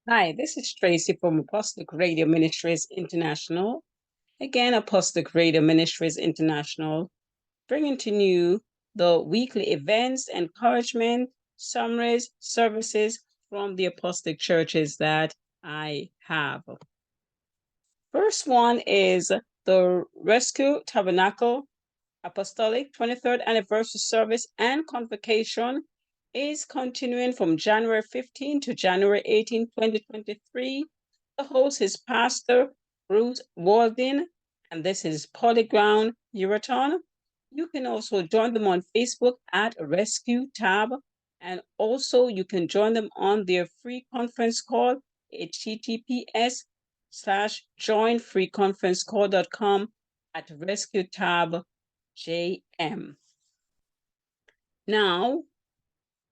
Hi, this is Tracy from Apostolic Radio Ministries International. Again, Apostolic Radio Ministries International, bringing to you the weekly events, encouragement, summaries, services from the apostolic churches that I have. First one is the Rescue Tabernacle Apostolic 23rd Anniversary Service and Convocation is continuing from January 15 to January 18, 2023. The host is Pastor Bruce Walden, and this is Polyground Uraton. You can also join them on Facebook at Rescue Tab, and also you can join them on their free conference call, https://joinfreeconferencecall.com at Rescue Tab JM. Now,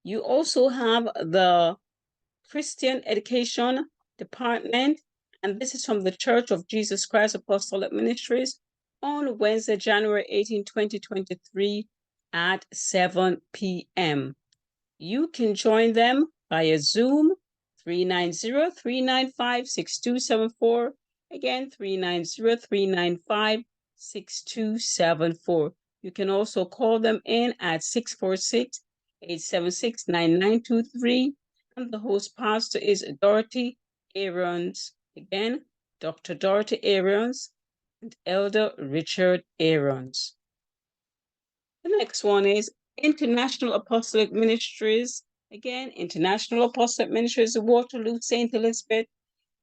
you also have the Christian Education Department, and this is from the Church of Jesus Christ Apostolic Ministries on Wednesday, January 18, 2023 at 7 p.m. You can join them via Zoom 390-395-6274. Again, 390-395-6274. You can also call them in at 646-876-9923. And the host pastor is Dorothy Aarons. Again, Dr. Dorothy Aarons and Elder Richard Aarons. The next one is International Apostolic Ministries. Again, International Apostolic Ministries of Waterloo, St. Elizabeth.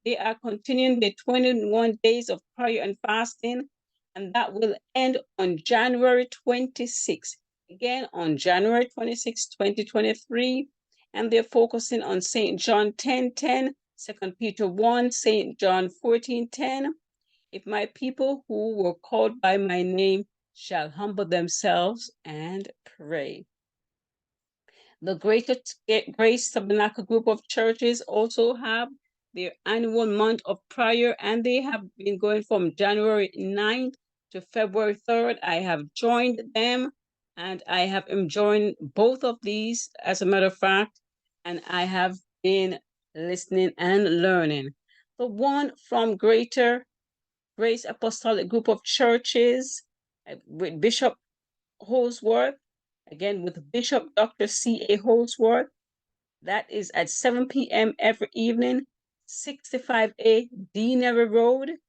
They are continuing the 21 days of prayer and fasting, and that will end on January 26th. Again, on January 26, 2023, and they're focusing on St. John 10:10, 2 Peter 1, St. John 14:10. If my people who were called by my name shall humble themselves and pray. The Greater Grace Tabernacle Group of Churches also have their annual month of prayer, and they have been going from January 9th to February 3rd. I have joined them, and I have enjoyed both of these, as a matter of fact, and I have been listening and learning. The one from Greater Grace Apostolic Group of Churches with Bishop Holsworth, again with Bishop Dr. C.A. Holsworth. That is at 7 p.m. every evening, 65A Deanery Road,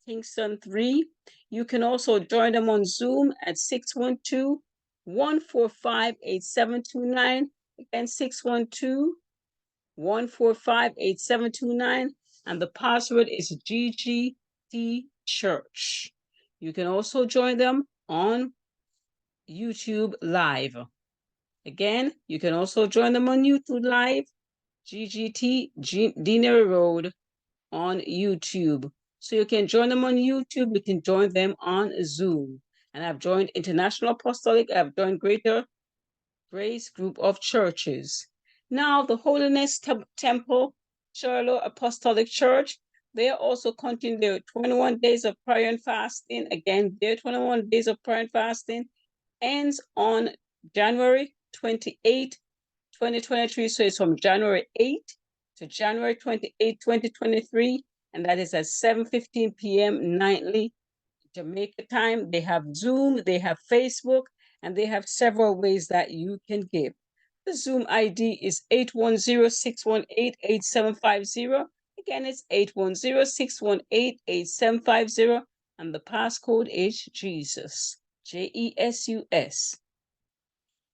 Kingston 3. You can also join them on Zoom at 612-145-8729. Again, 612-145-8729. And the password is GGT Church. You can also join them on YouTube Live. Again, you can also join them on YouTube Live, GGT Deanery Road on YouTube. So you can join them on YouTube, you can join them on Zoom. And I've joined International Apostolic, I've joined Greater Grace Group of Churches. Now, the Holiness Temple Charlotte Apostolic Church, they are also continuing their 21 days of prayer and fasting. Again, their 21 days of prayer and fasting ends on January 28, 2023. So it's from January 8 to January 28, 2023. And that is at 7:15 p.m. nightly Jamaica time. They have Zoom, they have Facebook, and they have several ways that you can give. The Zoom ID is 810-618-8750. Again, it's 810-618-8750. And the passcode is Jesus, JESUS.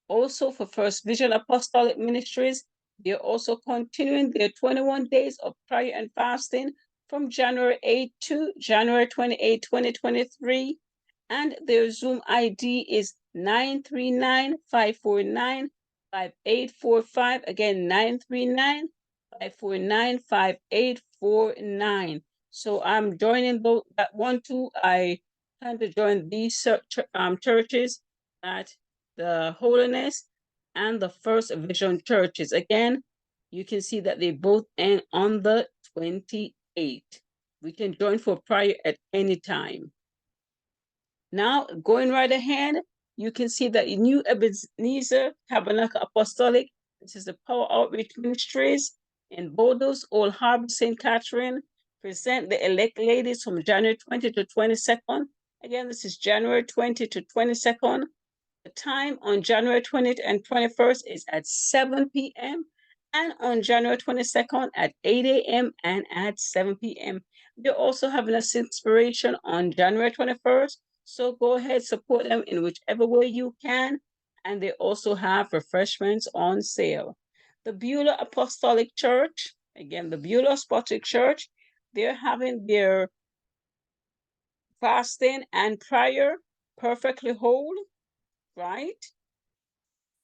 Also, for First Vision Apostolic Ministries, they're also continuing their 21 days of prayer and fasting from January 8 to January 28, 2023. And their Zoom ID is 939-549-5845. Again, 939-549-5849. So I'm joining that one too. I plan to join these churches at the Holiness and the First Vision churches. Again, you can see that they both end on the 28th. We can join for prayer at any time. Now, going right ahead, you can see that New Ebenezer Tabernacle Apostolic, this is the Power Outreach Ministries in Bordeaux, Old Harbor, St. Catherine, present the elect ladies from January 20 to 22nd. Again, this is January 20 to 22nd. The time on January 20th and 21st is at 7 p.m. and on January 22nd at 8 a.m. and at 7 p.m. They're also having a inspiration on January 21st. So go ahead, support them in whichever way you can. And they also have refreshments on sale. The Beulah Apostolic Church, again, the Beulah Apostolic Church, they're having their fasting and prayer perfectly whole, right?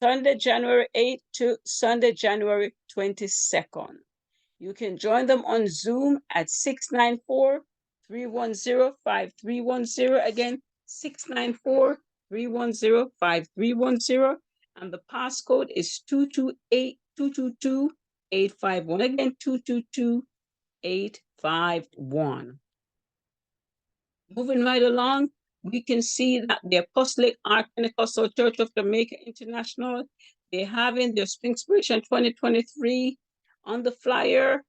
Sunday, January 8th to Sunday, January 22nd. You can join them on Zoom at 694-310-5310. Again, 694-310-5310. And the passcode is 228-222-851. Again, 222-851. Moving right along, we can see that the Apostolic Ark Pentecostal Church of Jamaica International, they're having their Spring Inspiration 2023 on the flyer.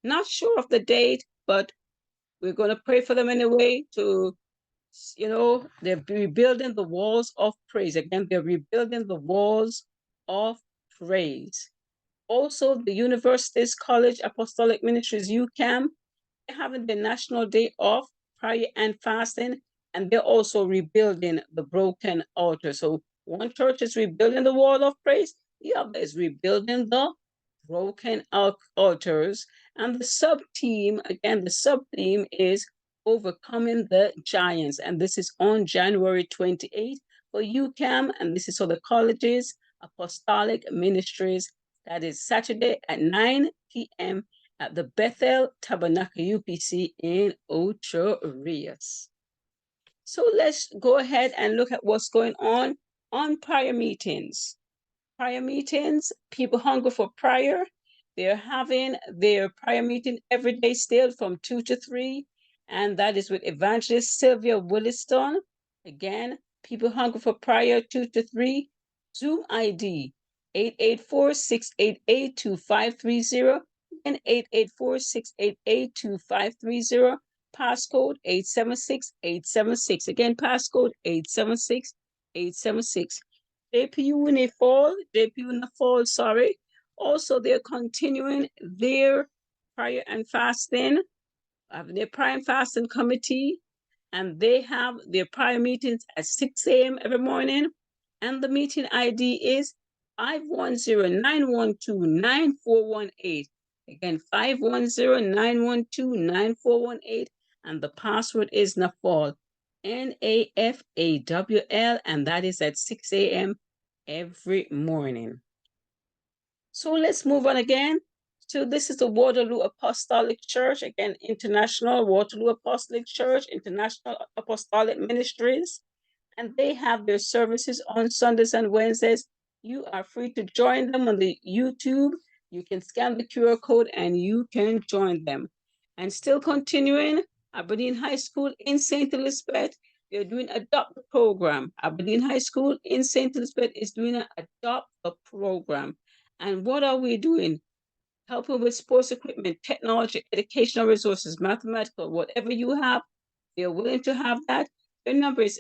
Not sure of the date, but we're going to pray for them anyway to, they're rebuilding the walls of praise. Again, they're rebuilding the walls of praise. Also, the Universities College Apostolic Ministries UCAM, they're having the National Day of Prayer and Fasting, and they're also rebuilding the broken altar. So one church is rebuilding the wall of praise, the other is rebuilding the broken altars. And the sub-theme, again, the sub-theme is overcoming the giants. And this is on January 28th for UCAM, and this is for the colleges, Apostolic Ministries. That is Saturday at 9 p.m. at the Bethel Tabernacle UPC in Ocho Rios. So let's go ahead and look at what's going on prayer meetings. Prayer meetings, people hungry for prayer. They're having their prayer meeting every day still from 2 to 3, and that is with Evangelist Sylvia Williston. Again, people hungry for prayer 2 to 3. Zoom ID 884-688-2530 and 884-688-2530. Passcode 876-876. Again, passcode 876-876. JPU in the fall, sorry. Also, they're continuing their prayer and fasting, their prayer and fasting committee, and they have their prayer meetings at 6 a.m. every morning. And the meeting ID is 510-912-9418. Again, 510-912-9418. And the password is NAFAWL, NAFAWL, and that is at 6 a.m. every morning. So let's move on again. So this is the Waterloo Apostolic Church, again, International Waterloo Apostolic Church, International Apostolic Ministries, and they have their services on Sundays and Wednesdays. You are free to join them on the YouTube. You can scan the QR code and you can join them. And still continuing, Aberdeen High School in St. Elizabeth, they're doing Adopt the Program. Aberdeen High School in St. Elizabeth is doing an Adopt the Program. And what are we doing? Helping with sports equipment, technology, educational resources, mathematical, whatever you have, they're willing to have that. Their number is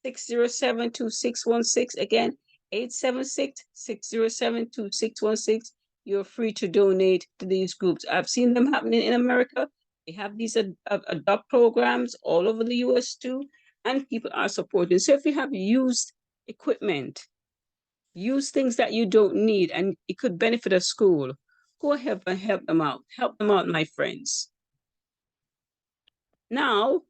876-607-2616. Again, 876-607-2616. You're free to donate to these groups. I've seen them happening in America. They have these adopt programs all over the US too, and people are supporting. So if you have used equipment, use things that you don't need and it could benefit a school, go ahead and help them out. Help them out, my friends. Now,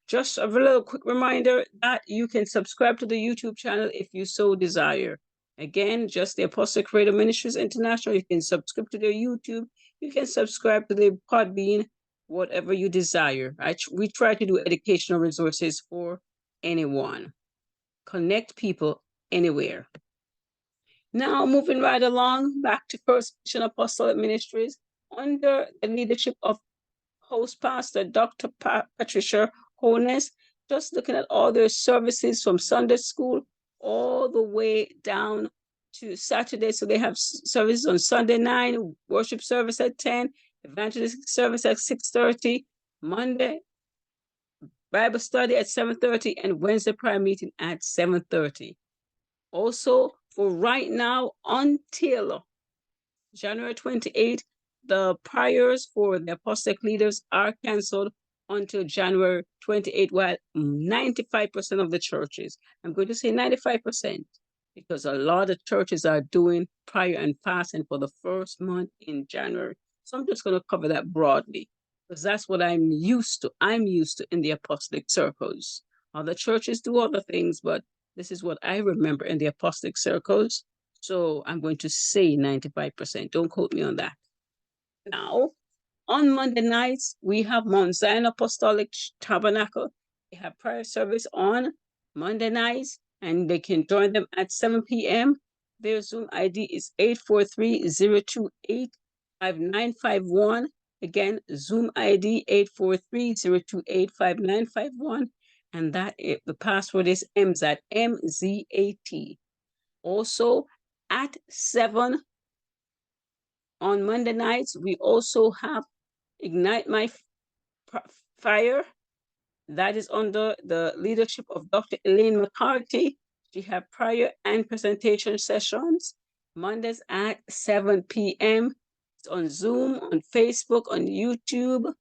just a little quick reminder that you can subscribe to the YouTube channel if you so desire. Again, just the Apostolic Radio Ministries International. You can subscribe to their YouTube. You can subscribe to their Podbean, whatever you desire. We try to do educational resources for anyone. Connect people anywhere. Now, moving right along, back to First Mission Apostolic Ministries, under the leadership of host pastor Dr. Patricia Holness, just looking at all their services from Sunday school all the way down to Saturday. So they have services on Sunday 9, worship service at 10, evangelistic service at 6:30, Monday Bible study at 7:30, and Wednesday prayer meeting at 7:30. Also, for right now until January 28th, the prayers for the apostolic leaders are canceled until January 28th, while 95% of the churches, I'm going to say 95%, because a lot of churches are doing prayer and fasting for the first month in January. So I'm just going to cover that broadly, because that's what I'm used to. I'm used to in the apostolic circles. Other churches do other things, but this is what I remember in the apostolic circles. So I'm going to say 95%. Don't quote me on that. Now, on Monday nights, we have Mount Zion Apostolic Tabernacle. They have prayer service on Monday nights, and they can join them at 7 p.m. Their Zoom ID is 843-028-5951. Again, Zoom ID 843-028-5951. And the password is MZAT, MZAT. Also, at 7 on Monday nights, we also have Ignite My Fire. That is under the leadership of Dr. Elaine McCarthy. She has prayer and presentation sessions Mondays at 7 p.m. It's on Zoom, on Facebook, on YouTube.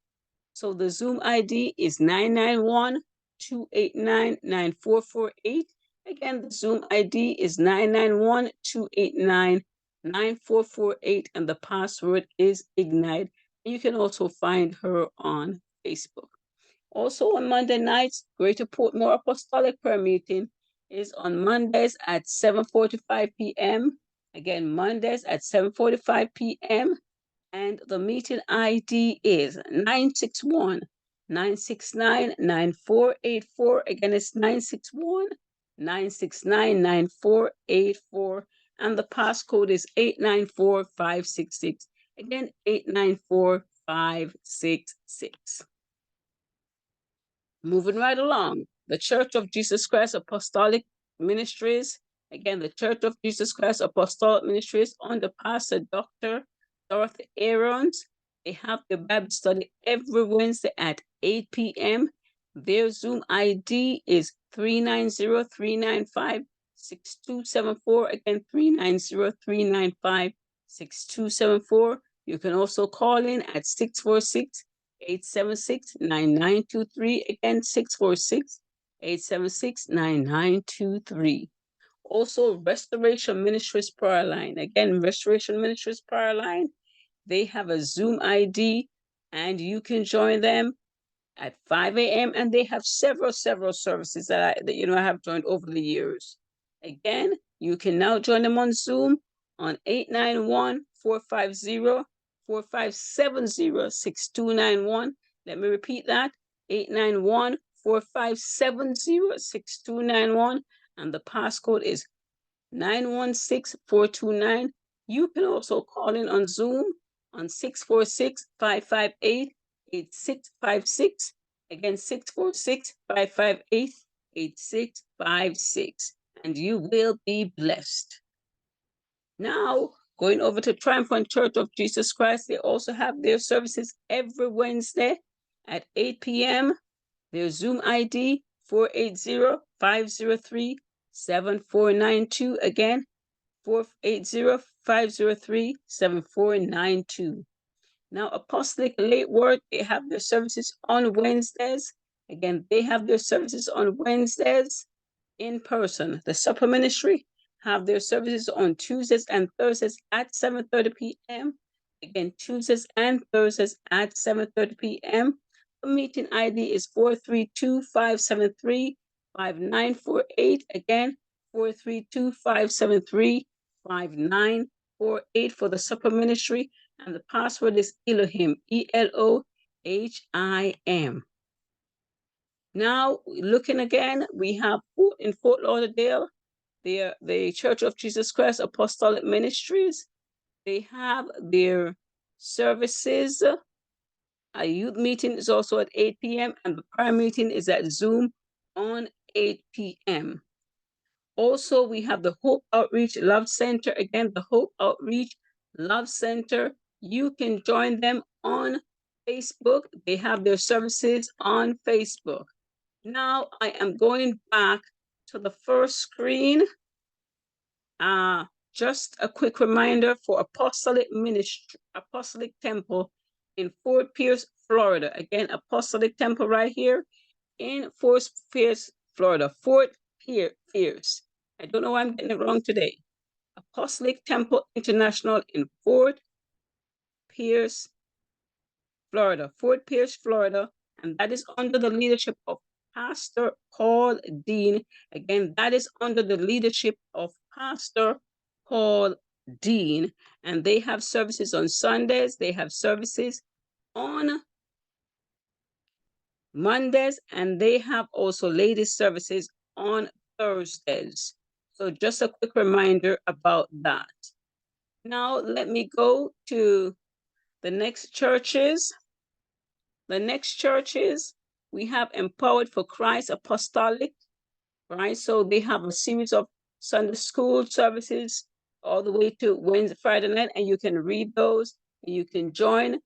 So the Zoom ID is 991-289-9448. Again, the Zoom ID is 991-289-9448, and the password is Ignite. You can also find her on Facebook. Also on Monday nights, Greater Portmore Apostolic Prayer Meeting is on Mondays at 7:45 p.m. Again, Mondays at 7:45 p.m. And the meeting ID is 961-969-9484. Again, it's 961-969-9484. And the passcode is 894566. Again, 894566. Moving right along, the Church of Jesus Christ Apostolic Ministries. Again, the Church of Jesus Christ Apostolic Ministries under Pastor Dr. Dorothy Aarons. They have their Bible study every Wednesday at 8 p.m. Their Zoom ID is 390-395-6274. Again, 390-395-6274. You can also call in at 646-876-9923. Again, 646-876-9923. Also, Restoration Ministries Prayer Line. Again, Restoration Ministries Prayer Line. They have a Zoom ID, and you can join them at 5 a.m. And they have several services that I have joined over the years. Again, you can now join them on Zoom on 891-450-4570-6291. Let me repeat that, 891-450-6291. And the passcode is 916429. You can also call in on Zoom on 646-558-8656. Again, 646-558-8656. And you will be blessed. Now, going over to Triumphant Church of Jesus Christ, they also have their services every Wednesday at 8 p.m. Their Zoom ID 480-503-7492. Again, 480-503-7492. Now, Apostolic Late Word, they have their services on Wednesdays. Again, they have their services on Wednesdays in person. The Supper Ministry have their services on Tuesdays and Thursdays at 7:30 p.m. Again, Tuesdays and Thursdays at 7:30 p.m. The meeting ID is 432-573-5948. Again, 432-573-5948 for the Supper Ministry. And the password is Elohim, Elohim. Now, looking again, we have in Fort Lauderdale, the Church of Jesus Christ Apostolic Ministries. They have their services. A youth meeting is also at 8 p.m. and the prayer meeting is at Zoom on 8 p.m. Also, we have the Hope Outreach Love Center. Again, the Hope Outreach Love Center. You can join them on Facebook. They have their services on Facebook. Now I am going back to the first screen. Just a quick reminder for Apostolic Ministry, Apostolic Temple in Fort Pierce, Florida. Again, Apostolic Temple right here in Fort Pierce, Florida. Fort Pierce. I don't know why I'm getting it wrong today. Apostolic Temple International in Fort Pierce, Florida. Fort Pierce, Florida. And that is under the leadership of Pastor Paul Dean. Again, that is under the leadership of Pastor Paul Dean. And they have services on Sundays. They have services on Mondays, and they have also ladies services on Thursdays. So just a quick reminder about that. Now let me go to the next churches. The next churches, we have Empowered for Christ Apostolic, right? So they have a series of Sunday school services all the way to Wednesday, Friday night, and you can read those. You can join.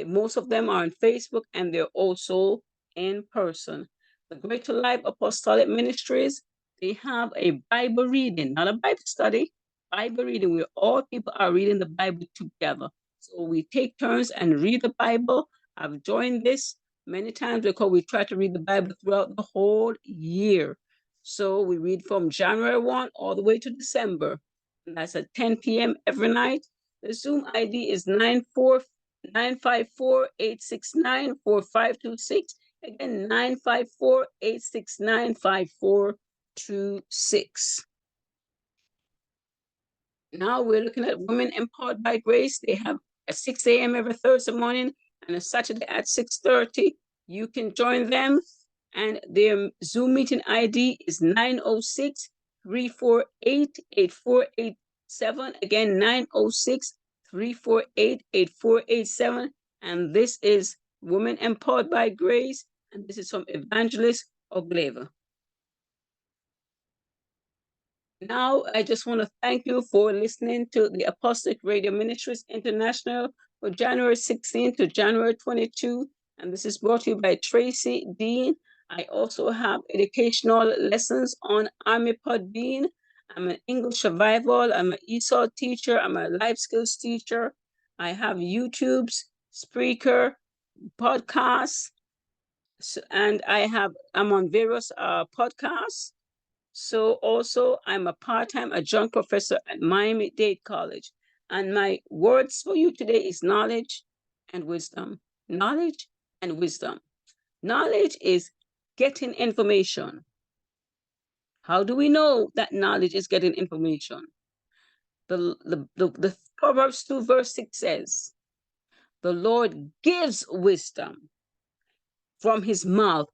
Most of them are on Facebook, and they're also in person. The Greater Life Apostolic Ministries, they have a Bible reading, not a Bible study, Bible reading, where all people are reading the Bible together. So we take turns and read the Bible. I've joined this many times because we try to read the Bible throughout the whole year. So we read from January 1 all the way to December. And that's at 10 p.m. every night. The Zoom ID is 954-869-4526. Again, 954-869-5426. Now we're looking at Women Empowered by Grace. They have at 6 a.m. every Thursday morning and a Saturday at 6:30. You can join them. And their Zoom meeting ID is 906-348-8487. Again, 906-348-8487. And this is Women Empowered by Grace. And this is from Evangelist Ogleva. Now, I just want to thank you for listening to the Apostolic Radio Ministries International for January 16 to January 22. And this is brought to you by Tracy Dean. I also have educational lessons on ARMI-Bizstart. I'm an English survival. I'm an ESOL teacher. I'm a life skills teacher. I have YouTube's Spreaker, podcasts, and I'm on various podcasts. So also, I'm a part-time adjunct professor at Miami-Dade College. And my words for you today is knowledge and wisdom. Knowledge and wisdom. Knowledge is getting information. How do we know that knowledge is getting information? The Proverbs 2 verse 6 says, the Lord gives wisdom. From his mouth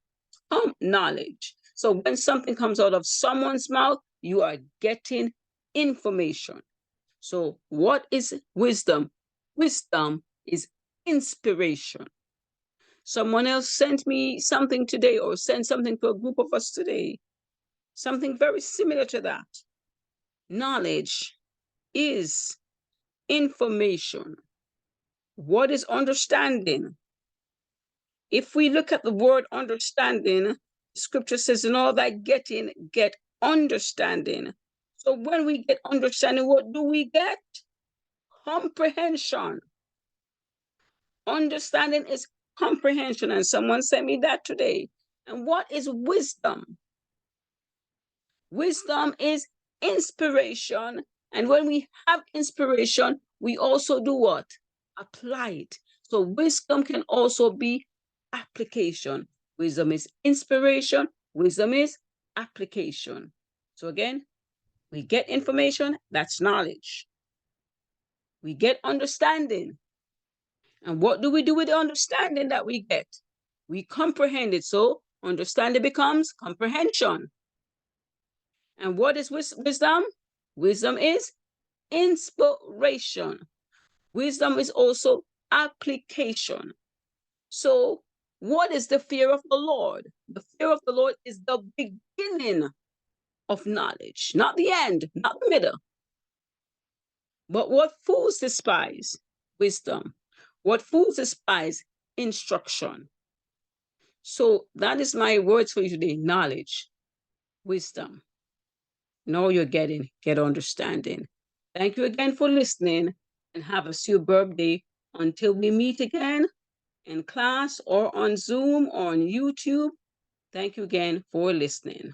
come knowledge. So when something comes out of someone's mouth, you are getting information. So what is wisdom? Wisdom is inspiration. Someone else sent me something today, or sent something to a group of us today, something very similar to that. Knowledge is information. What is understanding? If we look at the word understanding, scripture says, in all that getting, get understanding. So when we get understanding, what do we get? Comprehension. Understanding is comprehension, and someone sent me that today. And what is wisdom? Wisdom is inspiration. And when we have inspiration, we also do what? Apply it. So wisdom can also be application. Wisdom is inspiration. Wisdom is application. So again, we get information, that's knowledge. We get understanding. And what do we do with the understanding that we get? We comprehend it. So understanding becomes comprehension. And what is wisdom? Wisdom is inspiration. Wisdom is also application. So what is the fear of the Lord? The fear of the Lord is the beginning of knowledge, not the end, not the middle. But what fools despise? Wisdom. What fools despise? Instruction. So that is my words for you today: knowledge, wisdom. Now you're get understanding. Thank you again for listening, and have a superb day until we meet again in class or on Zoom or on YouTube. Thank you again for listening.